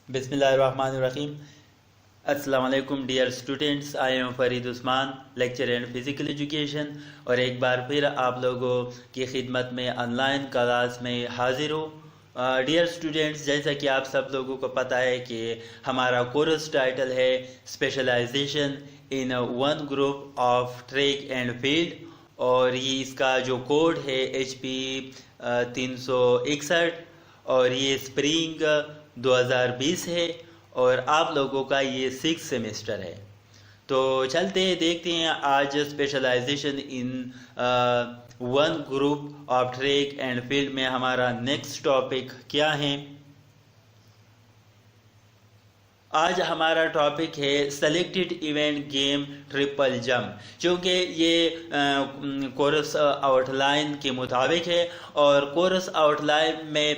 बिस्मिल्लाहिर्रहमानिर्रहीम। अस्सलाम वालेकुम dear students, I am Farid Usman, lecture and physical education, और एक बार फिर आप लोगों की खिदमत में ऑनलाइन क्लास में हाजिर हूँ। डियर स्टूडेंट्स, जैसा कि आप सब लोगों को पता है कि हमारा कोर्स टाइटल है specialisation in one group of track and field, और ये इसका जो कोड है HPE 361, और ये स्प्रिंग 2020 है, और आप लोगों का ये 6th सेमेस्टर है। तो चलते हैं, देखते हैं आज specialisation in one group of track and field में हमारा नेक्स्ट टॉपिक क्या है। आज हमारा टॉपिक है selected event game triple jump, क्योंकि ये कोर्स आउटलाइन के मुताबिक है, और कोर्स आउटलाइन में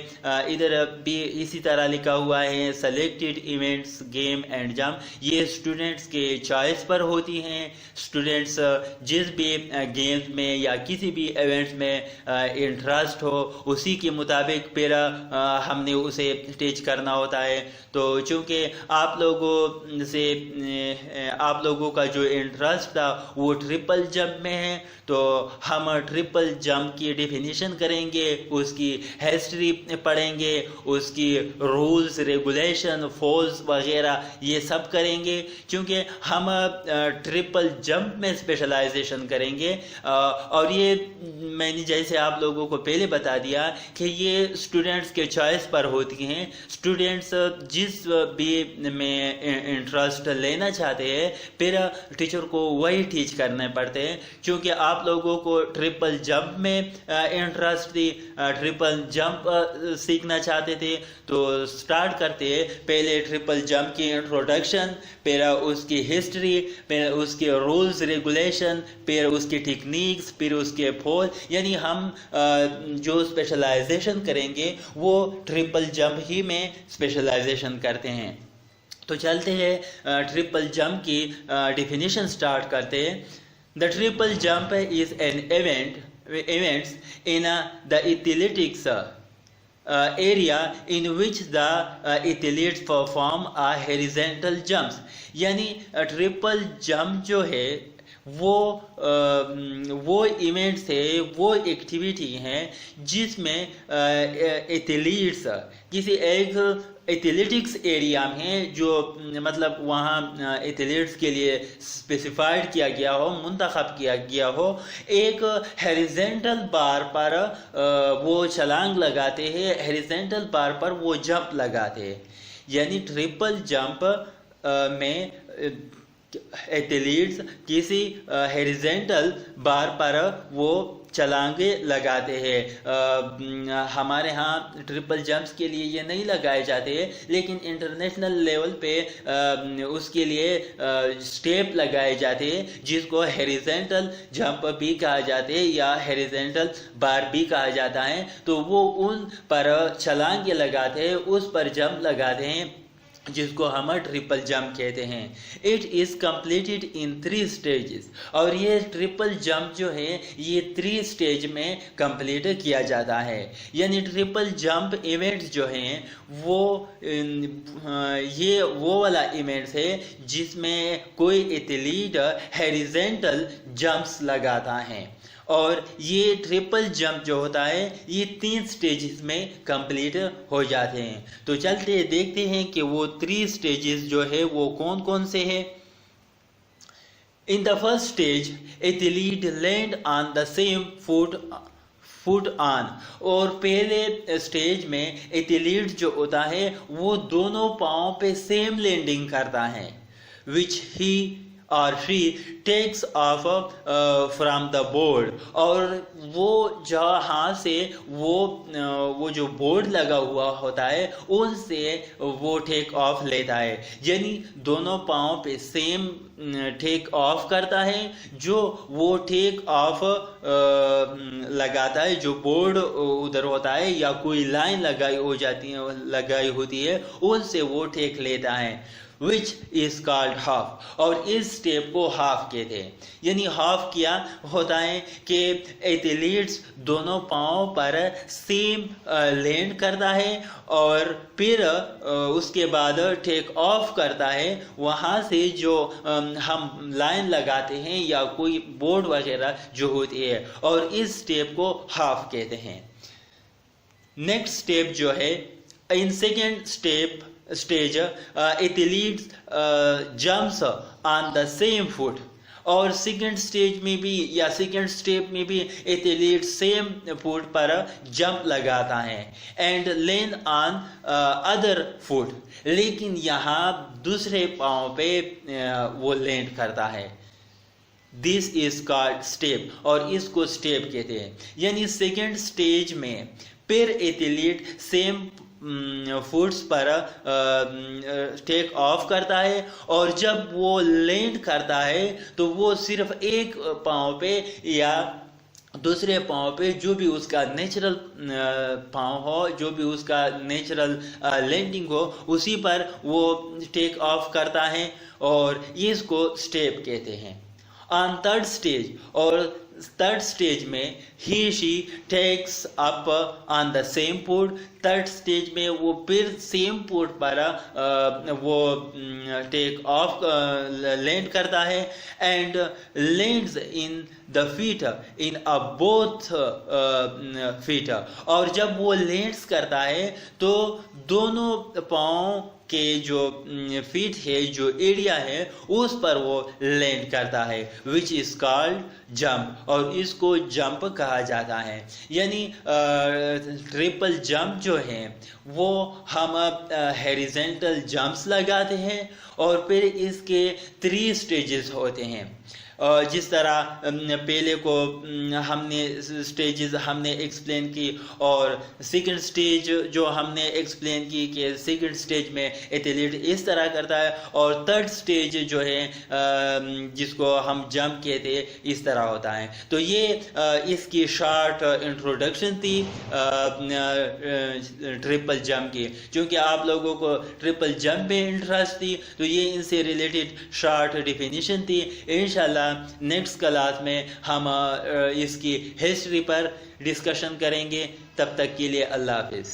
इधर भी इसी तरह लिखा हुआ है selected events game and jump. ये स्टूडेंट्स के चॉइस पर होती हैं। स्टूडेंट्स जिस भी गेम्स में या किसी भी इवेंट्स में इंटरेस्ट हो, उसी के मुताबिक फिर हमने उसे टीच करना होता है। तो चूँकि आप लोगों का जो इंटरेस्ट था वो ट्रिपल जंप में है, तो हम ट्रिपल जंप की डेफिनेशन करेंगे, उसकी हिस्ट्री पढ़ेंगे, उसकी रूल्स रेगुलेशन फॉल्स वगैरह ये सब करेंगे, क्योंकि हम ट्रिपल जंप में स्पेशलाइजेशन करेंगे। और ये मैंने जैसे आप लोगों को पहले बता दिया कि ये स्टूडेंट्स के चॉइस पर होती हैं। स्टूडेंट्स जिस भी में इंटरेस्ट लेना चाहते हैं, फिर टीचर को वही टीच करने पड़ते हैं। क्योंकि आप लोगों को ट्रिपल जंप में इंटरेस्ट थी, ट्रिपल जंप सीखना चाहते थे, तो स्टार्ट करते हैं पहले ट्रिपल जंप की इंट्रोडक्शन, फिर उसकी हिस्ट्री, फिर उसके रूल्स रेगुलेशन, फिर उसकी टेक्निक्स, फिर उसके फॉल। यानी हम जो स्पेशलाइजेशन करेंगे वो ट्रिपल जंप ही में स्पेशलाइजेशन करते हैं। तो चलते हैं ट्रिपल जंप की डेफिनेशन स्टार्ट करते हैं। The triple jump is an events in the athletics area in which the athletes perform a horizontal jumps। यानी ट्रिपल जंप जो है वो इवेंट्स है, वो एक्टिविटी है जिसमें एथलीट्स किसी एक एथलेटिक्स एरिया में, जो मतलब वहाँ एथलीट्स के लिए स्पेसिफाइड किया गया हो, मुंतखब किया गया हो, एक हॉरिजॉन्टल बार पर वो छलांग लगाते हैं, हॉरिजॉन्टल बार पर वो जंप लगाते हैं। यानी ट्रिपल जंप में एथलीट्स किसी हॉरिजॉन्टल बार पर वो छलांगे लगाते हैं। हमारे यहाँ ट्रिपल जंप्स के लिए ये नहीं लगाए जाते हैं, लेकिन इंटरनेशनल लेवल पे उसके लिए स्टेप लगाए जाते हैं, जिसको हॉरिजॉन्टल जंप भी कहा जाते हैं या हॉरिजॉन्टल बार भी कहा जाता है। तो वो उन पर छलांगे लगाते हैं, उस पर जंप लगाते हैं, जिसको हम ट्रिपल जंप कहते हैं। It is completed in 3 stages, और ये ट्रिपल जंप जो है ये 3 स्टेज में कंप्लीट किया जाता है। यानी ट्रिपल जंप इवेंट्स जो हैं ये वो वाला इवेंट्स है जिसमें कोई एथलीट हॉरिजॉन्टल जंप्स लगाता है, और ये ट्रिपल जंप जो होता है ये 3 स्टेजेस में कंप्लीट हो जाते हैं। तो चलते देखते हैं कि वो 3 स्टेजेस जो है वो कौन कौन से हैं। In the first stage athlete land on the same foot on, और पहले स्टेज में एथलीट जो होता है वो दोनों पाँव पे सेम लैंडिंग करता है, विच ही और she takes off from the board, और वो जहाँ से वो जो बोर्ड लगा हुआ होता है उनसे वो टेक ऑफ लेता है। यानी दोनों पाँव पे सेम टेक ऑफ करता है। जो वो टेक ऑफ लगाता है, जो बोर्ड उधर होता है या कोई लाइन लगाई होती है, उनसे वो टेक लेता है। विच इज कॉल्ड हाफ, और इस स्टेप को हाफ कहते हैं। यानी हाफ क्या होता है कि एथलीट्स दोनों पाँव पर सेम लैंड करता है और फिर उसके बाद टेक ऑफ करता है। वहाँ से जो हम लाइन लगाते हैं या कोई बोर्ड वगैरह जो होती है, और इस स्टेप को हाफ कहते हैं। नेक्स्ट स्टेप जो है, in second stage athletes jumps on the same foot, और सेकेंड स्टेज में भी या सेकेंड स्टेप में भी एथलीट सेम फुट पर जंप लगाता है and land on other foot, लेकिन यहाँ दूसरे पाँव पे वो लैंड करता है। दिस इज कॉल्ड स्टेप, और इसको स्टेप कहते हैं। यानी सेकेंड स्टेज में फिर एथलीट सेम फुट्स पर टेक ऑफ करता है, और जब वो लैंड करता है तो वो सिर्फ एक पाँव पे या दूसरे पाँव पे जो भी उसका नेचुरल पाँव हो, जो भी उसका नेचुरल लैंडिंग हो, उसी पर वो टेक ऑफ करता है, और ये इसको स्टेप कहते हैं। ऑन थर्ड स्टेज, और थर्ड स्टेज में ही she takes up on the same foot, third stage में वो फिर सेम फुट पर वो टेक ऑफ लैंड करता है and lands in the feet in a both feet, और जब वो लैंड्स करता है तो दोनों पाँव के जो फीट है, जो एरिया है, उस पर वो लैंड करता है, विच इज कॉल्ड जंप, और इसको जंप कहा जाता है। यानी ट्रिपल जंप जो है वो हम हॉरिजॉन्टल जंप्स लगाते हैं, और फिर इसके 3 स्टेजेस होते हैं। जिस तरह पहले को हमने स्टेजेस हमने एक्सप्लेन की, और सेकंड स्टेज जो हमने एक्सप्लेन की कि सेकंड स्टेज में एथलीट इस तरह करता है, और थर्ड स्टेज जो है जिसको हम जंप कहते हैं, इस तरह होता है। तो ये इसकी शॉर्ट इंट्रोडक्शन थी ट्रिपल जंप की। क्योंकि आप लोगों को ट्रिपल जंप में इंटरेस्ट थी, तो ये इनसे रिलेटेड शॉर्ट डेफिनेशन थी। इंशाल्लाह नेक्स्ट क्लास में हम इसकी हिस्ट्री पर डिस्कशन करेंगे। तब तक के लिए अल्लाह हाफिज।